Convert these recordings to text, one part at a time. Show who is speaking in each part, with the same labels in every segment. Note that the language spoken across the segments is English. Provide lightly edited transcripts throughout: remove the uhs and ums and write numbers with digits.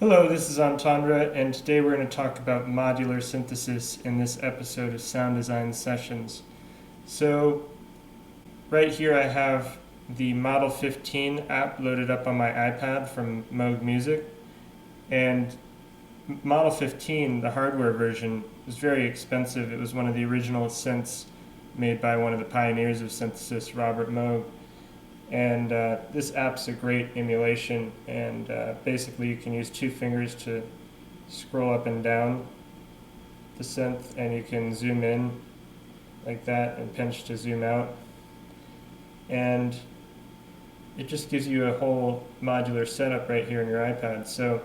Speaker 1: Hello, this is Entendre, and today we're going to talk about modular synthesis in this episode of Sound Design Sessions. So, right here I have the Model 15 app loaded up on my iPad from Moog Music, and Model 15, the hardware version, was very expensive. It was one of the original synths made by one of the pioneers of synthesis, Robert Moog. And this app's a great emulation, and basically you can use two fingers to scroll up and down the synth, and you can zoom in like that and pinch to zoom out. And it just gives you a whole modular setup right here in your iPad. So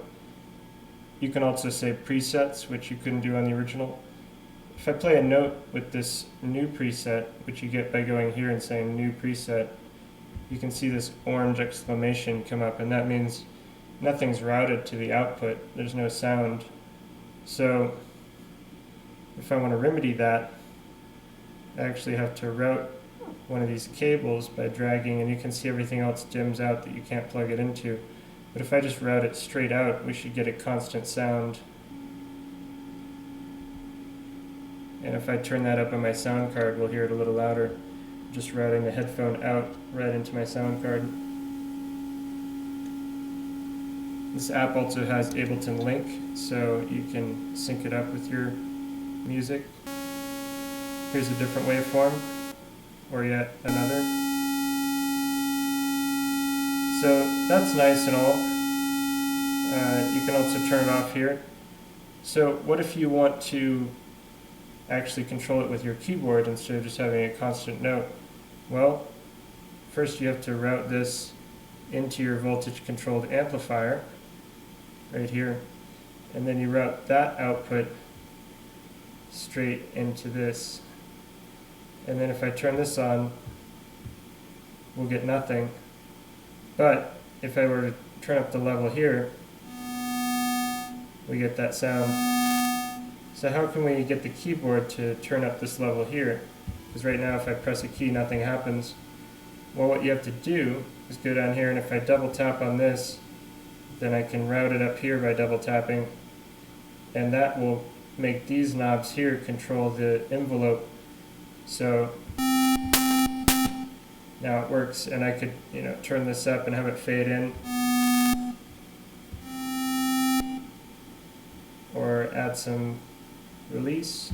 Speaker 1: you can also save presets, which you couldn't do on the original. If I play a note with this new preset, which you get by going here and saying new preset, you can see this orange exclamation come up, and that means nothing's routed to the output. There's no sound. So if I want to remedy that, I actually have to route one of these cables by dragging, and you can see everything else dims out that you can't plug it into. But if I just route it straight out, we should get a constant sound. And if I turn that up on my sound card, we'll hear it a little louder. Just routing the headphone out right into my sound card. This app also has Ableton Link, so you can sync it up with your music. Here's a different waveform, or yet another. So that's nice and all. You can also turn it off here. So what if you want to actually control it with your keyboard instead of just having a constant note? Well, first you have to route this into your voltage controlled amplifier right here, and then you route that output straight into this, and then if I turn this on, we'll get nothing. But if I were to turn up the level here, we get that sound. So how can we get the keyboard to turn up this level here? Because right now if I press a key, nothing happens. Well, what you have to do is go down here, and if I double tap on this, then I can route it up here by double tapping, and that will make these knobs here control the envelope. So now it works, and I could, turn this up and have it fade in, or add some release.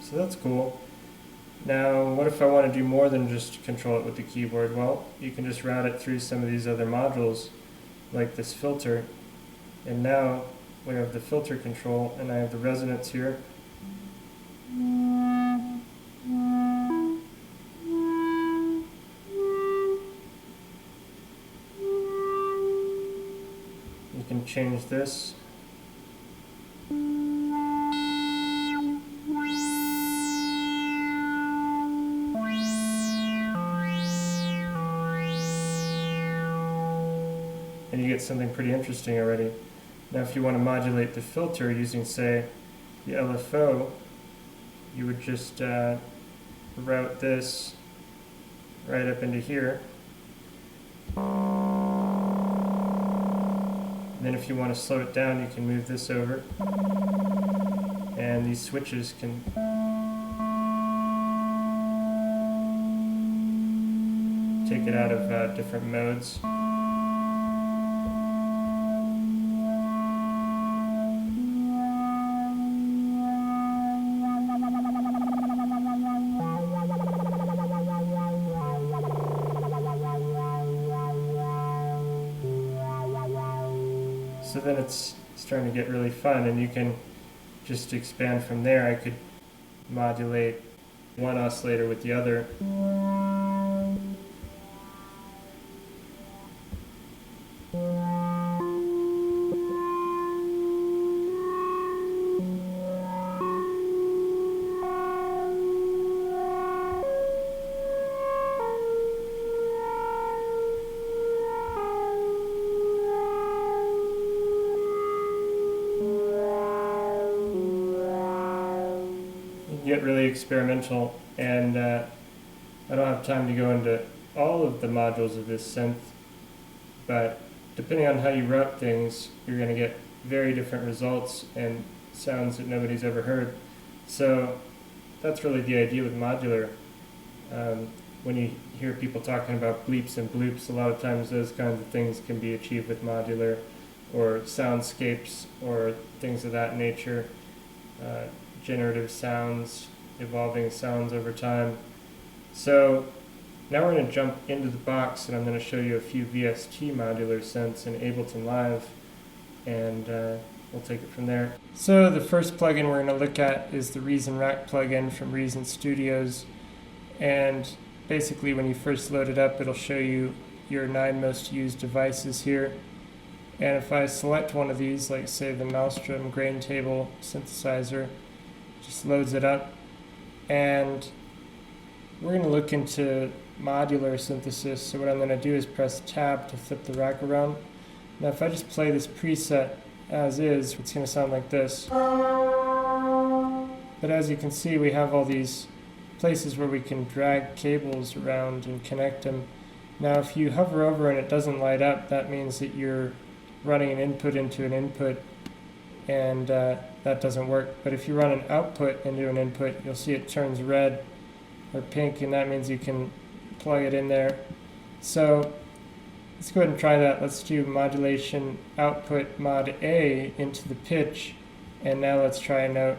Speaker 1: So that's cool. Now, what if I want to do more than just control it with the keyboard? Well, you can just route it through some of these other modules, like this filter. And now we have the filter control, and I have the resonance here. You can change this. And you get something pretty interesting already. Now if you want to modulate the filter using, say, the LFO, you would just route this right up into here. And then if you want to slow it down, you can move this over. And these switches can take it out of different modes. So then it's starting to get really fun, and you can just expand from there. I could modulate one oscillator with the other. get really experimental, and I don't have time to go into all of the modules of this synth, but depending on how you route things, you're going to get very different results and sounds that nobody's ever heard. So that's really the idea with modular. When you hear people talking about bleeps and bloops, a lot of times those kinds of things can be achieved with modular, or soundscapes or things of that nature, generative sounds, evolving sounds over time. So now we're going to jump into the box, and I'm going to show you a few VST modular synths in Ableton Live, and we'll take it from there. So the first plugin we're going to look at is the Reason Rack plugin from Reason Studios, and basically when you first load it up, it'll show you your 9 most used devices here. And if I select one of these, like say the Maelstrom grain table synthesizer, it just loads it up. And we're going to look into modular synthesis. So what I'm going to do is press tab to flip the rack around. Now if I just play this preset as is, it's going to sound like this. But as you can see, we have all these places where we can drag cables around and connect them. Now if you hover over and it doesn't light up, that means that you're running an input into an input, and that doesn't work. But if you run an output into an input, you'll see it turns red or pink, and that means you can plug it in there. So let's go ahead and try that. Let's do modulation output mod A into the pitch, and now let's try a note.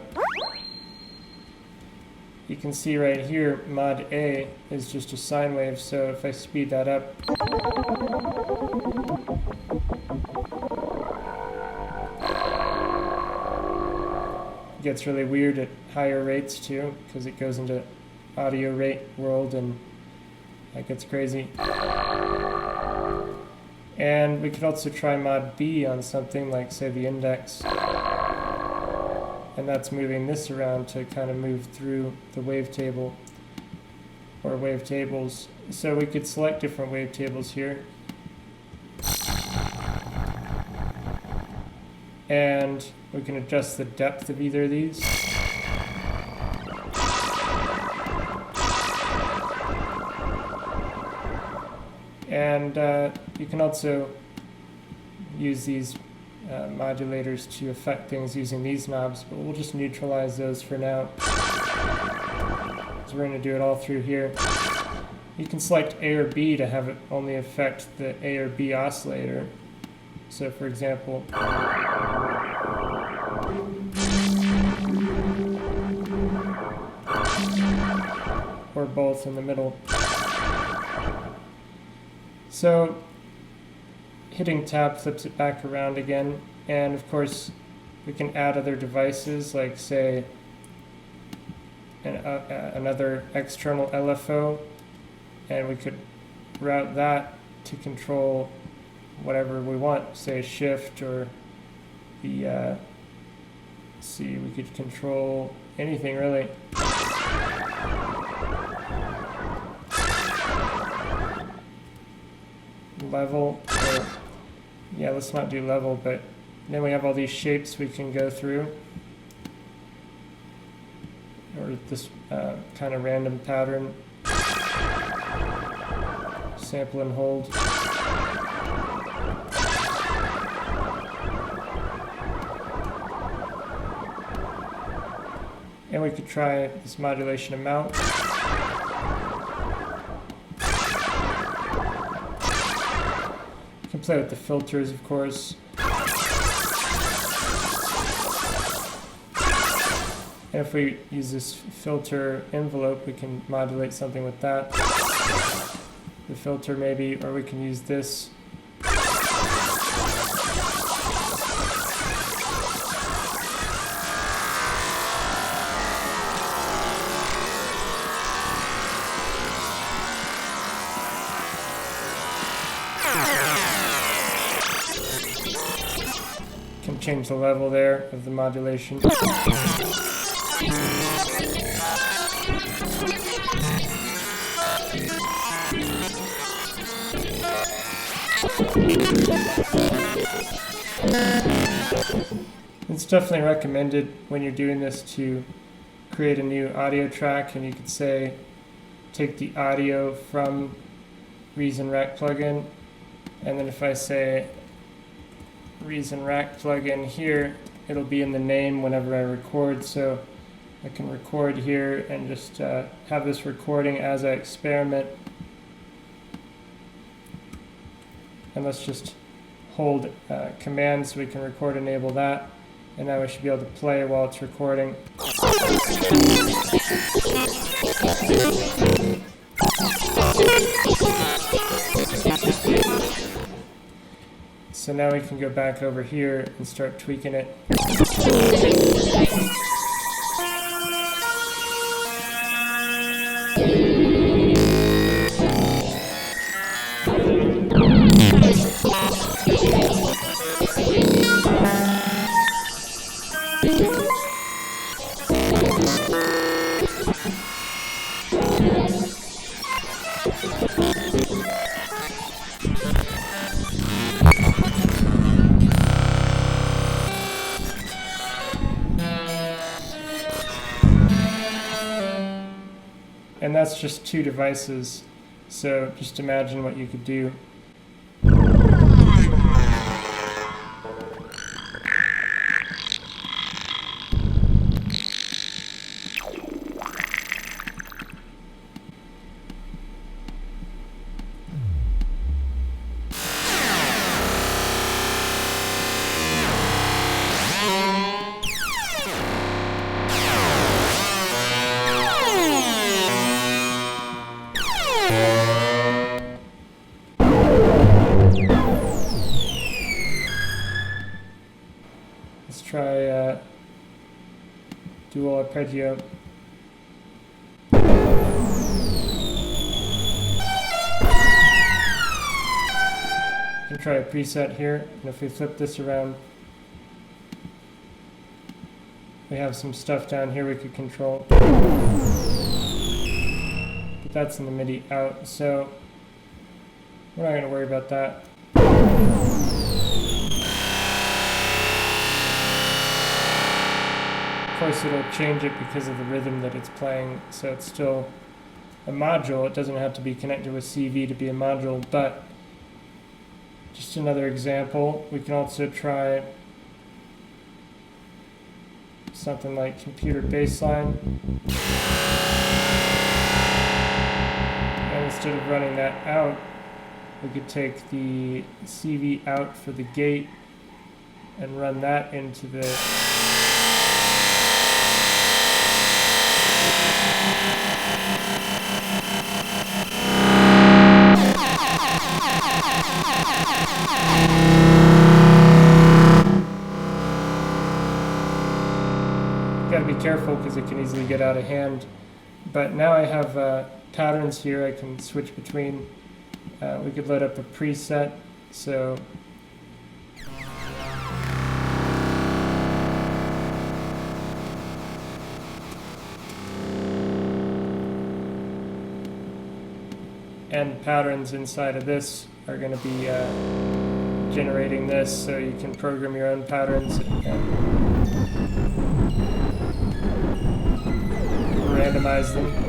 Speaker 1: You can see right here mod A is just a sine wave, so if I speed that up, it gets really weird at higher rates too, because it goes into audio rate world and that gets crazy. And we could also try mod B on something like say the index, and that's moving this around to kind of move through the wavetable or wavetables. So we could select different wavetables here, and we can adjust the depth of either of these. And you can also use these modulators to affect things using these knobs, but we'll just neutralize those for now. So we're going to do it all through here. You can select A or B to have it only affect the A or B oscillator. So for example, or both in the middle. So hitting tab flips it back around again, and of course we can add other devices like say another external LFO, and we could route that to control whatever we want, say shift, or the let's see, we could control anything really. Level, or yeah, let's not do level, but then we have all these shapes we can go through, or this kind of random pattern, sample and hold. And we could try this modulation amount. Play with the filters, of course. And if we use this filter envelope, we can modulate something with that. The filter maybe, or we can use this. Can change the level there of the modulation. It's definitely recommended when you're doing this to create a new audio track, and you could say take the audio from Reason Rack plugin, and then if I say Reason Rack plugin here, it'll be in the name whenever I record, so I can record here and just have this recording as I experiment. And let's just hold command so we can record, enable that. And now we should be able to play while it's recording. So now we can go back over here and start tweaking it. And that's just 2 devices, so just imagine what you could do. Let's try dual arpeggio. We can try a preset here, and if we flip this around, we have some stuff down here we could control. But that's in the MIDI out, so we're not going to worry about that. Of course, it'll change it because of the rhythm that it's playing, so it's still a module. It doesn't have to be connected with CV to be a module, but just another example. We can also try something like computer bassline. And instead of running that out, we could take the CV out for the gate and run that into the gotta be careful because it can easily get out of hand. But now I have patterns here I can switch between. We could load up a preset, so and patterns inside of this are going to be generating this, so you can program your own patterns and randomize them.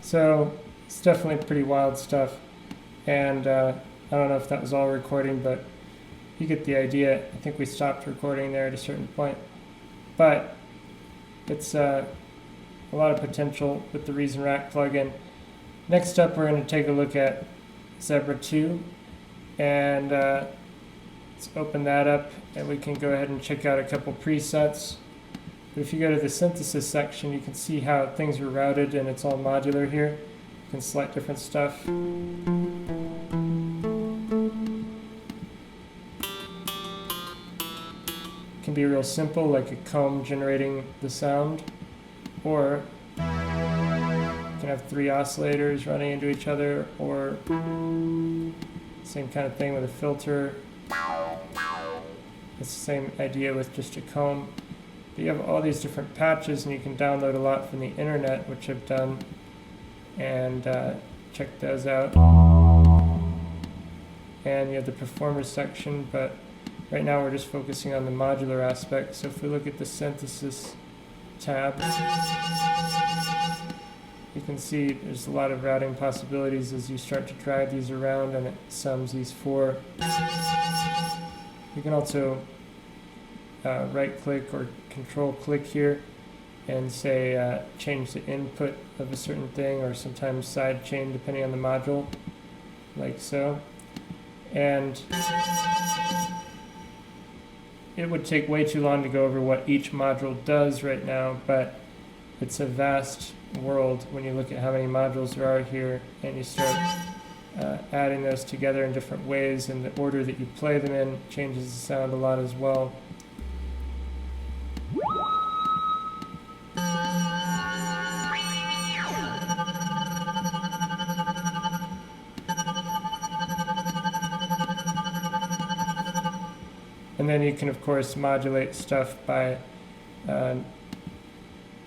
Speaker 1: So it's definitely pretty wild stuff, and I don't know if that was all recording, but you get the idea. I think we stopped recording there at a certain point, but it's a lot of potential with the Reason Rack plugin. Next up, we're going to take a look at Zebra 2, and let's open that up, and we can go ahead and check out a couple presets. But if you go to the synthesis section, you can see how things are routed, and it's all modular here. You can select different stuff. be real simple, like a comb generating the sound, or you can have 3 oscillators running into each other, or same kind of thing with a filter. It's the same idea with just a comb. But you have all these different patches, and you can download a lot from the internet, which I've done, and check those out. And you have the performer section, but right now we're just focusing on the modular aspect. So if we look at the synthesis tab, you can see there's a lot of routing possibilities as you start to drag these around, and it sums these 4. You can also right click or control click here and say change the input of a certain thing, or sometimes side chain depending on the module, like so. And it would take way too long to go over what each module does right now, but it's a vast world when you look at how many modules there are here, and you start adding those together in different ways, and the order that you play them in changes the sound a lot as well. And then you can, of course, modulate stuff by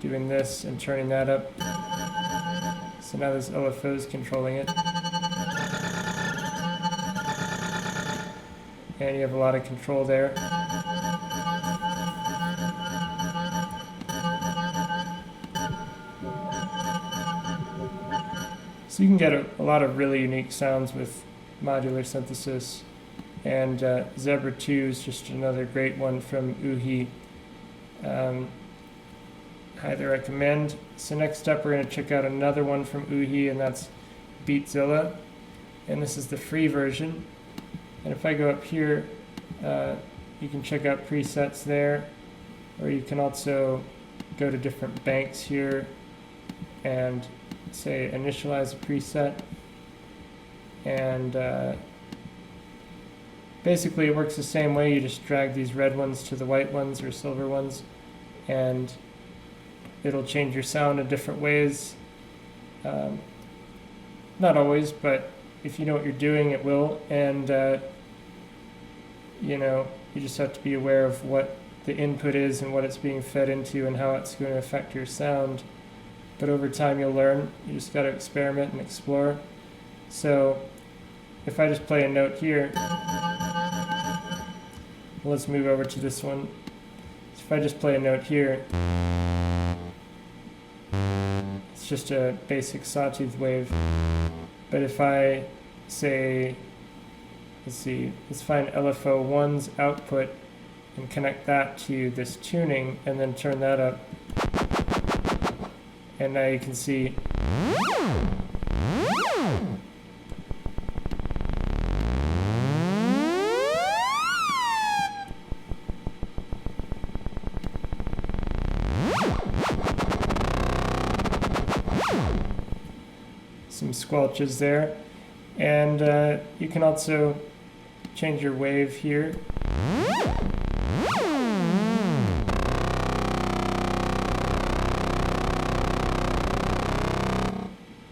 Speaker 1: doing this and turning that up. So now there's LFOs controlling it. And you have a lot of control there. So you can get a lot of really unique sounds with modular synthesis. And Zebra 2 is just another great one from Uhi. Highly recommend. So next up we're going to check out another one from Uhi, and that's Beatzille. And this is the free version. And if I go up here, you can check out presets there, or you can also go to different banks here and say initialize a preset. And basically it works the same way. You just drag these red ones to the white ones or silver ones, and it'll change your sound in different ways. Not always, but if you know what you're doing, it will. And you know, you just have to be aware of what the input is and what it's being fed into and how it's going to affect your sound. But over time you'll learn. You just got to experiment and explore. So if I just play a note here, let's move over to this one. So if I just play a note here, it's just a basic sawtooth wave. But if I say, let's find LFO1's output and connect that to this tuning and then turn that up. And now you can see some squelches there. And you can also change your wave here.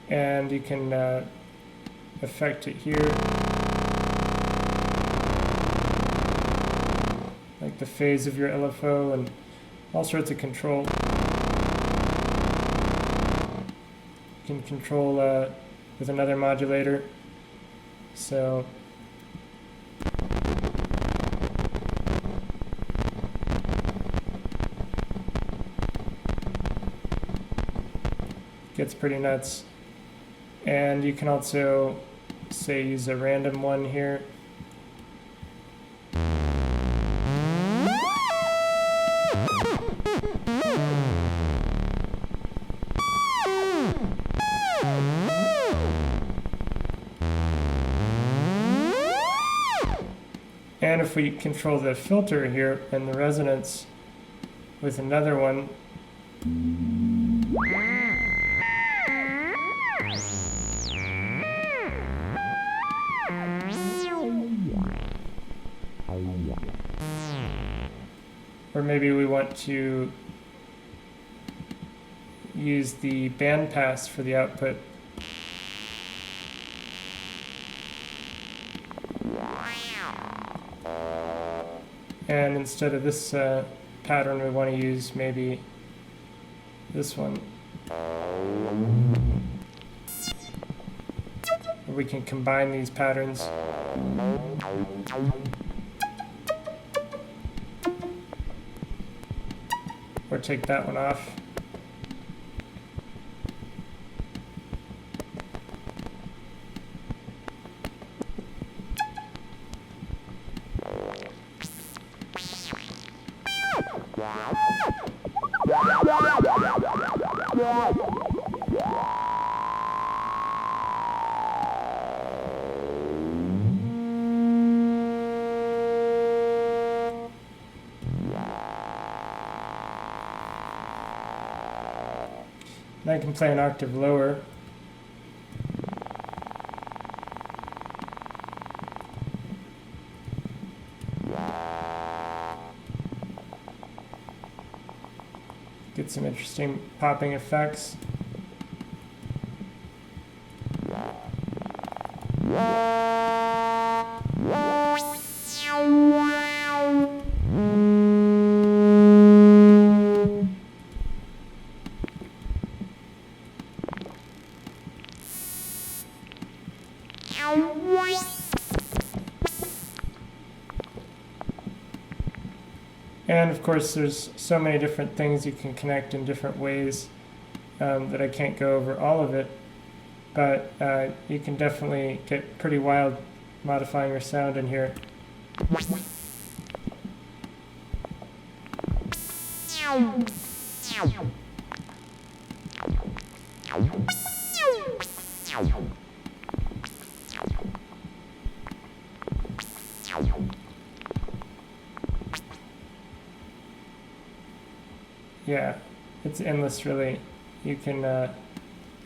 Speaker 1: And you can affect it here, like the phase of your LFO and all sorts of control. You can control with another modulator. So it gets pretty nuts. And you can also, say, use a random one here. And if we control the filter here and the resonance with another one, or maybe we want to use the bandpass for the output. And instead of this pattern, we want to use maybe this one. Or we can combine these patterns. Or take that one off. And I can play an octave lower. Get some interesting popping effects. And of course, there's so many different things you can connect in different ways that I can't go over all of it, but you can definitely get pretty wild modifying your sound in here. Yeah, it's endless, really. You can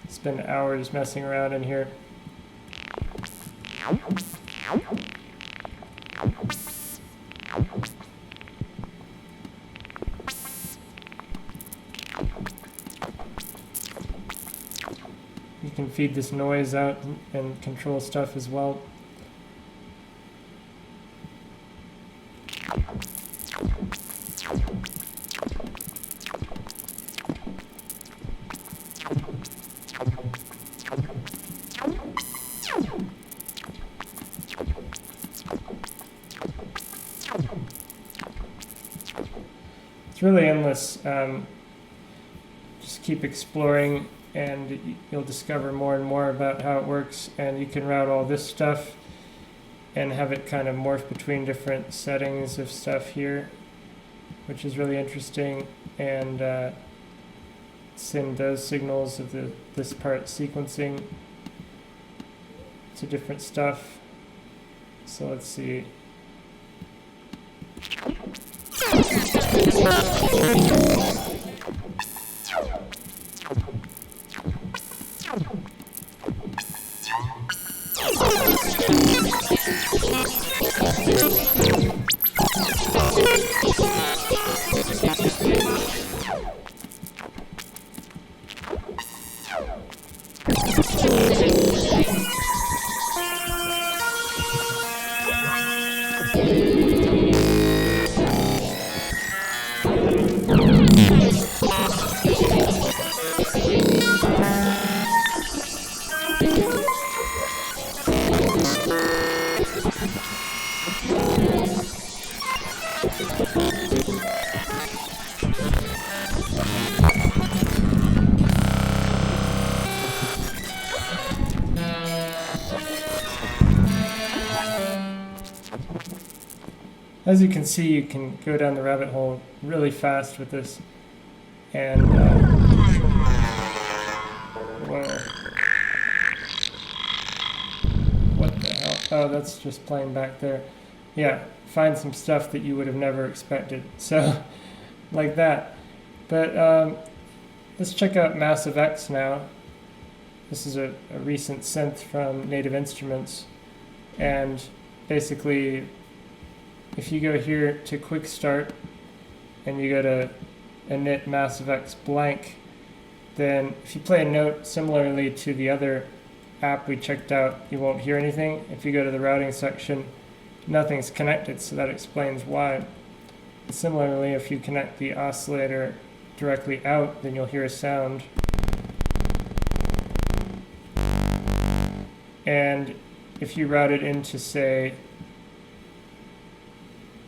Speaker 1: spend hours messing around in here. You can feed this noise out and control stuff as well. It's really endless. Just keep exploring and you'll discover more and more about how it works, and you can route all this stuff and have it kind of morph between different settings of stuff here, which is really interesting, and send those signals of this part sequencing to different stuff. So let's see. As you can see, you can go down the rabbit hole really fast with this, and whoa, what the hell? Oh, that's just playing back there. Yeah, find some stuff that you would have never expected. So, like that. But let's check out Massive X now. This is a recent synth from Native Instruments, and basically, if you go here to Quick Start and you go to init massive X blank, then if you play a note similarly to the other app we checked out, you won't hear anything. If you go to the routing section, nothing's connected, so that explains why. Similarly, if you connect the oscillator directly out, then you'll hear a sound. And if you route it into, say,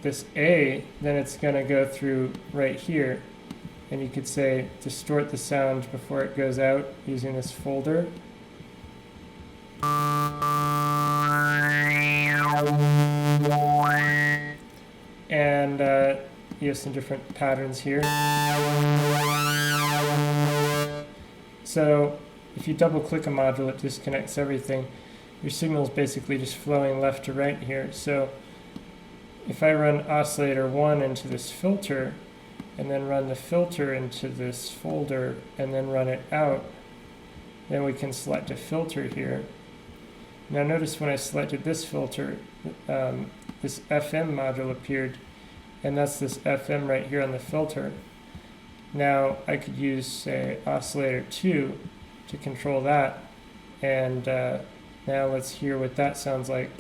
Speaker 1: this A, then it's going to go through right here. And you could say distort the sound before it goes out using this folder. And you have some different patterns here. So if you double click a module, it disconnects everything. Your signal is basically just flowing left to right here. So if I run oscillator 1 into this filter, and then run the filter into this folder, and then run it out, then we can select a filter here. Now notice when I selected this filter, this FM module appeared, and that's this FM right here on the filter. Now I could use, say, oscillator 2 to control that, and now let's hear what that sounds like.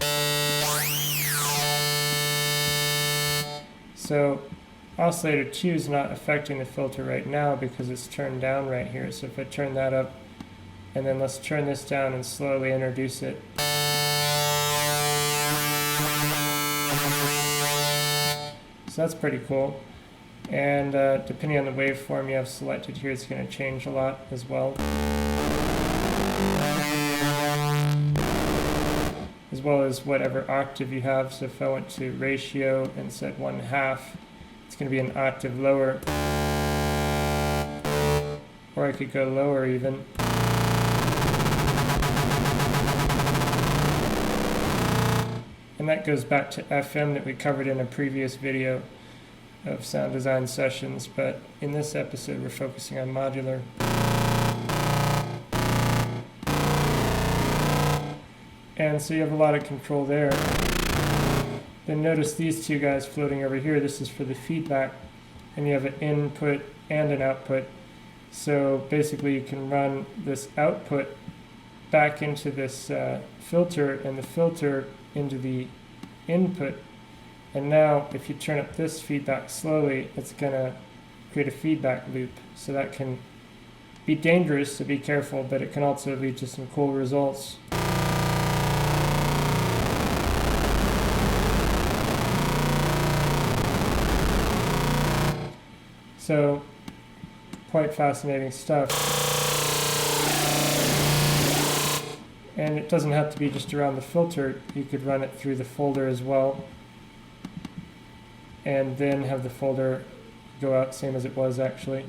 Speaker 1: So oscillator 2 is not affecting the filter right now because it's turned down right here. So if I turn that up, and then let's turn this down and slowly introduce it. So that's pretty cool. And depending on the waveform you have selected here, it's going to change a lot as well. As well as whatever octave you have. So if I went to ratio and said 1/2, it's going to be an octave lower. Or I could go lower even. And that goes back to FM that we covered in a previous video of sound design sessions, but in this episode we're focusing on modular. And so you have a lot of control there. Then notice these two guys floating over here. This is for the feedback, and you have an input and an output. So basically you can run this output back into this filter, and the filter into the input. And now if you turn up this feedback slowly, it's going to create a feedback loop. So that can be dangerous, so be careful, but it can also lead to some cool results. So quite fascinating stuff. And it doesn't have to be just around the filter. You could run it through the folder as well, and then have the folder go out same as it was actually.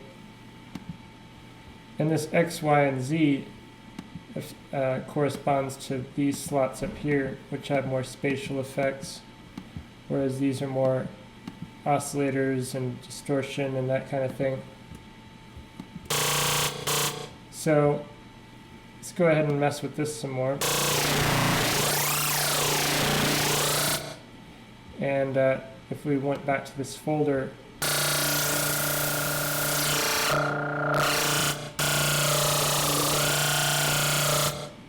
Speaker 1: And this X, Y, and Z corresponds to these slots up here, which have more spatial effects, whereas these are more oscillators and distortion and that kind of thing. So let's go ahead and mess with this some more. And if we went back to this folder,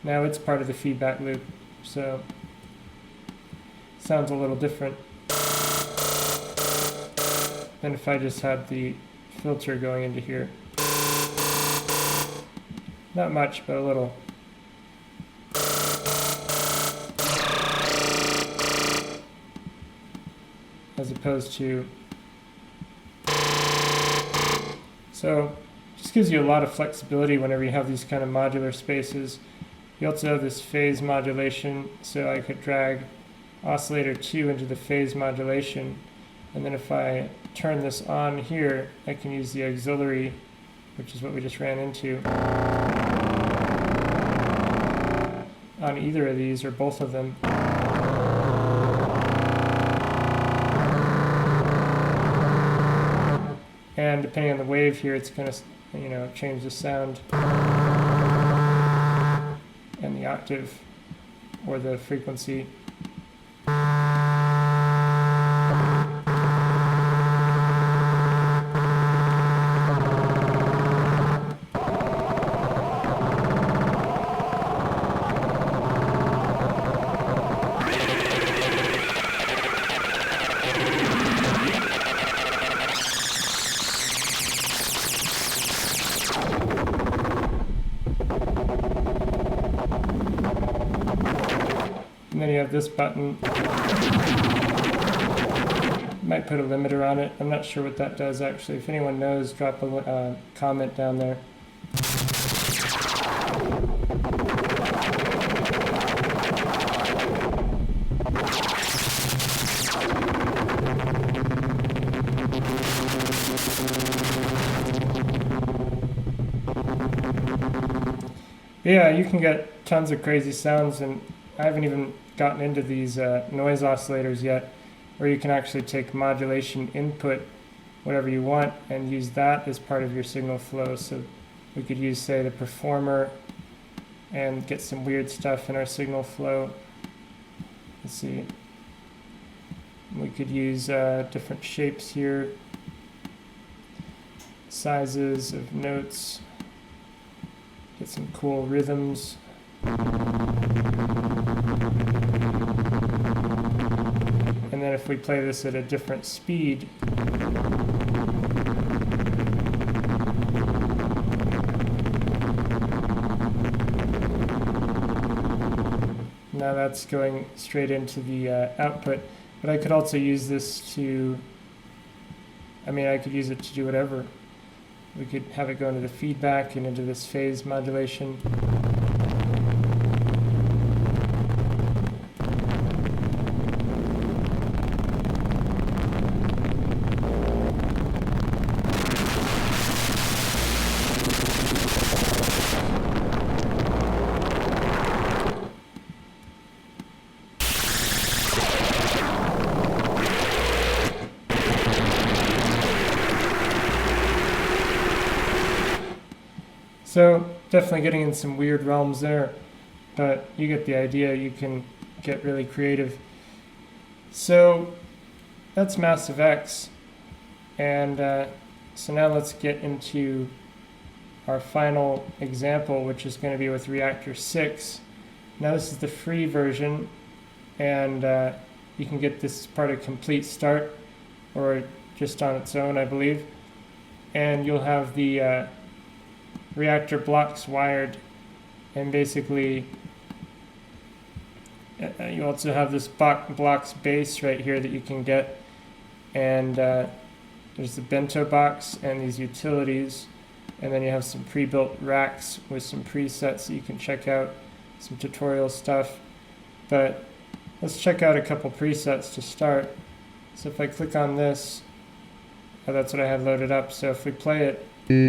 Speaker 1: now it's part of the feedback loop, so sounds a little different than if I just had the filter going into here. Not much, but a little. As opposed to... So, just gives you a lot of flexibility whenever you have these kind of modular spaces. You also have this phase modulation, so I could drag oscillator 2 into the phase modulation, and then if I turn this on here, I can use the auxiliary, which is what we just ran into, on either of these or both of them. And depending on the wave here, it's going to, change the sound and the octave or the frequency. And then you have this button. Might put a limiter on it. I'm not sure what that does actually. If anyone knows, drop a comment down there. Yeah, you can get tons of crazy sounds, and I haven't even gotten into these noise oscillators yet, where you can actually take modulation input, whatever you want, and use that as part of your signal flow. So we could use, say, the performer and get some weird stuff in our signal flow. Let's see. We could use different shapes here, sizes of notes, get some cool rhythms. And then if we play this at a different speed, now that's going straight into the output. But I could also use this to, I could use it to do whatever. We could have it go into the feedback and into this phase modulation. So definitely getting in some weird realms there, but you get the idea. You can get really creative. So that's Massive X, and so now let's get into our final example, which is going to be with Reaktor 6. Now this is the free version, and you can get this as part of Komplete Start, or just on its own, I believe. And you'll have the Reaktor Blocks wired, and basically you also have this blocks base right here that you can get, and there's the bento box and these utilities, and then you have some pre-built racks with some presets that you can check out, some tutorial stuff. But let's check out a couple presets to start. So if I click on this, that's what I had loaded up. So if we play it, you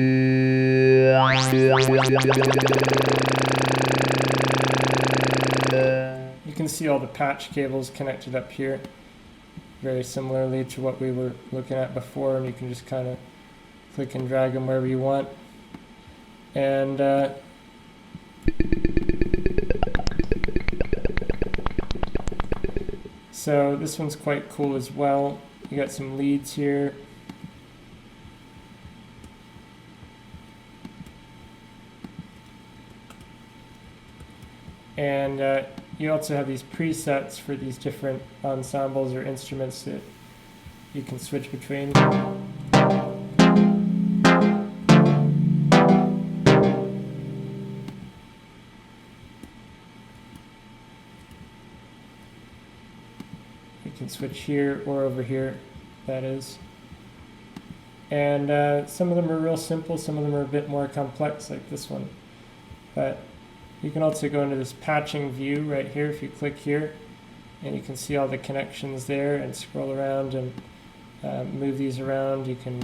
Speaker 1: can see all the patch cables connected up here, very similarly to what we were looking at before, and you can just kind of click and drag them wherever you want. And so this one's quite cool as well. You got some leads here. And you also have these presets for these different ensembles or instruments that you can switch between. You can switch here or over here, that is. And some of them are real simple, some of them are a bit more complex, like this one. But you can also go into this patching view right here if you click here, and you can see all the connections there and scroll around and move these around. You can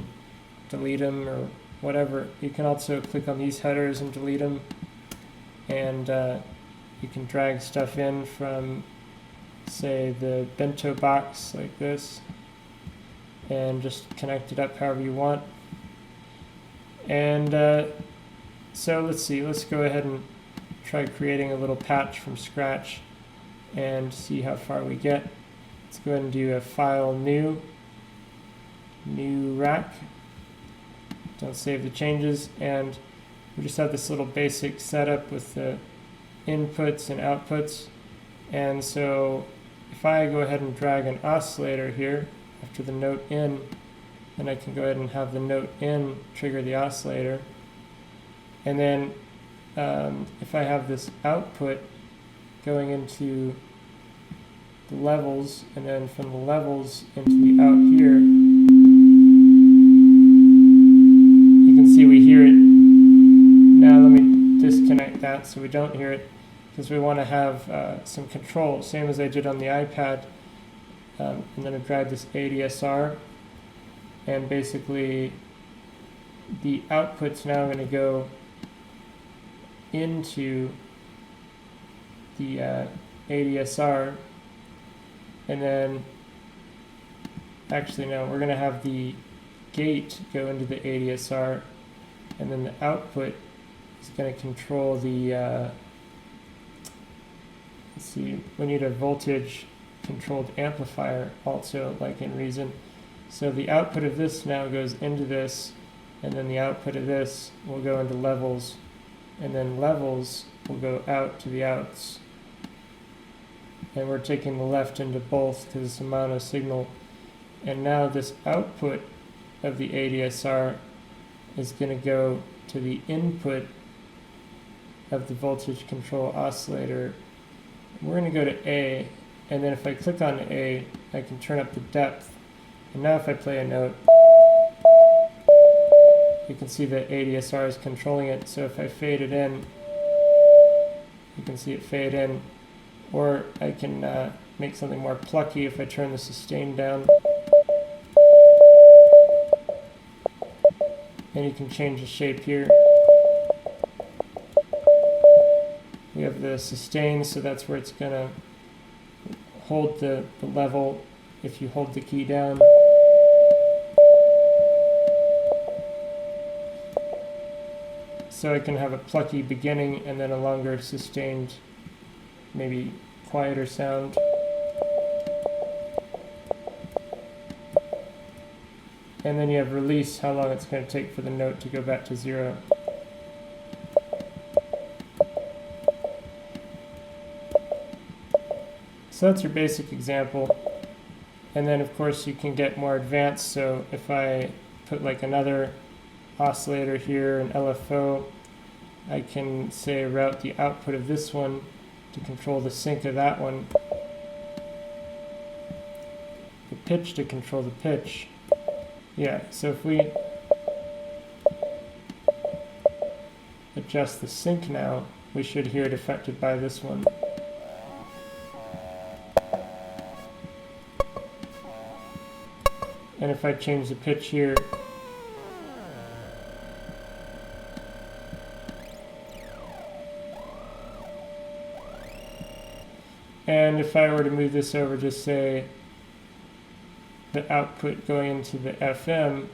Speaker 1: delete them or whatever. You can also click on these headers and delete them, and you can drag stuff in from, say, the bento box like this, and just connect it up however you want. And so let's see, let's go ahead and try creating a little patch from scratch and see how far we get. Let's go ahead and do a file new rack. Don't save the changes, and we just have this little basic setup with the inputs and outputs. And so if I go ahead and drag an oscillator here after the note in, then I can go ahead and have the note in trigger the oscillator. And then if I have this output going into the levels, and then from the levels into the out here, you can see we hear it. Now let me disconnect that so we don't hear it, because we want to have some control, same as I did on the iPad. I'm going to drag this ADSR, and basically the output's now going to go into the ADSR, and then actually no, we're going to have the gate go into the ADSR, and then the output is going to control the let's see, we need a voltage controlled amplifier also, like in Reason. So the output of this now goes into this, and then the output of this will go into levels, and then levels will go out to the outs. And we're taking the left into both because it's a mono signal. And now this output of the ADSR is going to go to the input of the voltage control oscillator. We're going to go to A, and then if I click on A, I can turn up the depth. And now if I play a note, you can see that ADSR is controlling it. So if I fade it in, you can see it fade in. Or I can make something more plucky if I turn the sustain down. And you can change the shape here. We have the sustain, so that's where it's going to hold the level if you hold the key down. So I can have a plucky beginning and then a longer sustained, maybe quieter sound. And then you have release, how long it's going to take for the note to go back to 0. So that's your basic example. And then of course you can get more advanced. So if I put like another oscillator here, an LFO, I can say route the output of this one to control the sync of that one, the pitch to control the pitch. Yeah, so if we adjust the sync now, we should hear it affected by this one. And if I change the pitch here, and if I were to move this over, just say the output going into the FM,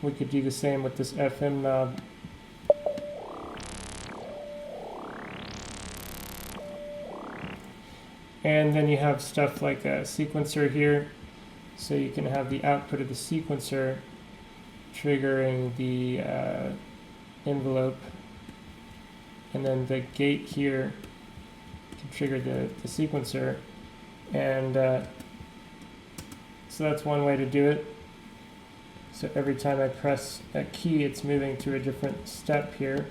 Speaker 1: we could do the same with this FM knob. And then you have stuff like a sequencer here. So you can have the output of the sequencer triggering the envelope. And then the gate here can trigger the sequencer. And so that's one way to do it. So every time I press a key, it's moving through a different step here.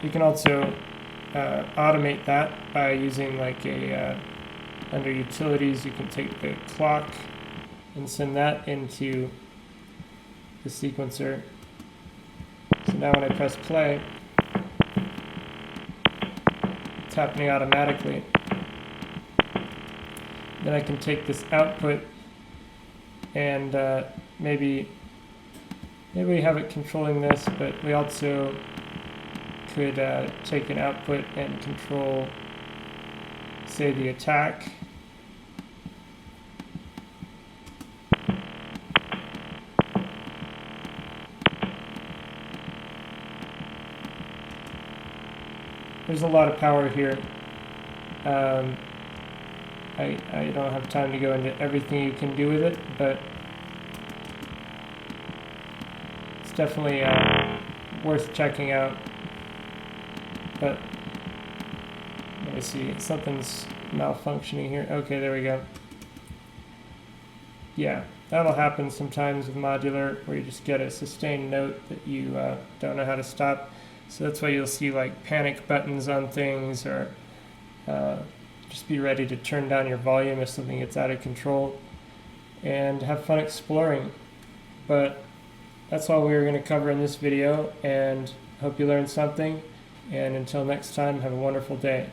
Speaker 1: You can also automate that by using like a, under utilities, you can take the clock and send that into the sequencer. So now when I press play, it's happening automatically. Then I can take this output and maybe we have it controlling this, but we also could take an output and control, say, the attack. There's a lot of power here. I don't have time to go into everything you can do with it, but it's definitely worth checking out. But let me see, something's malfunctioning here. Okay, there we go. yeah, that'll happen sometimes with modular, where you just get a sustained note that you don't know how to stop. So that's why you'll see like panic buttons on things, or just be ready to turn down your volume if something gets out of control, and have fun exploring. But that's all we were going to cover in this video, and hope you learned something. And until next time, have a wonderful day.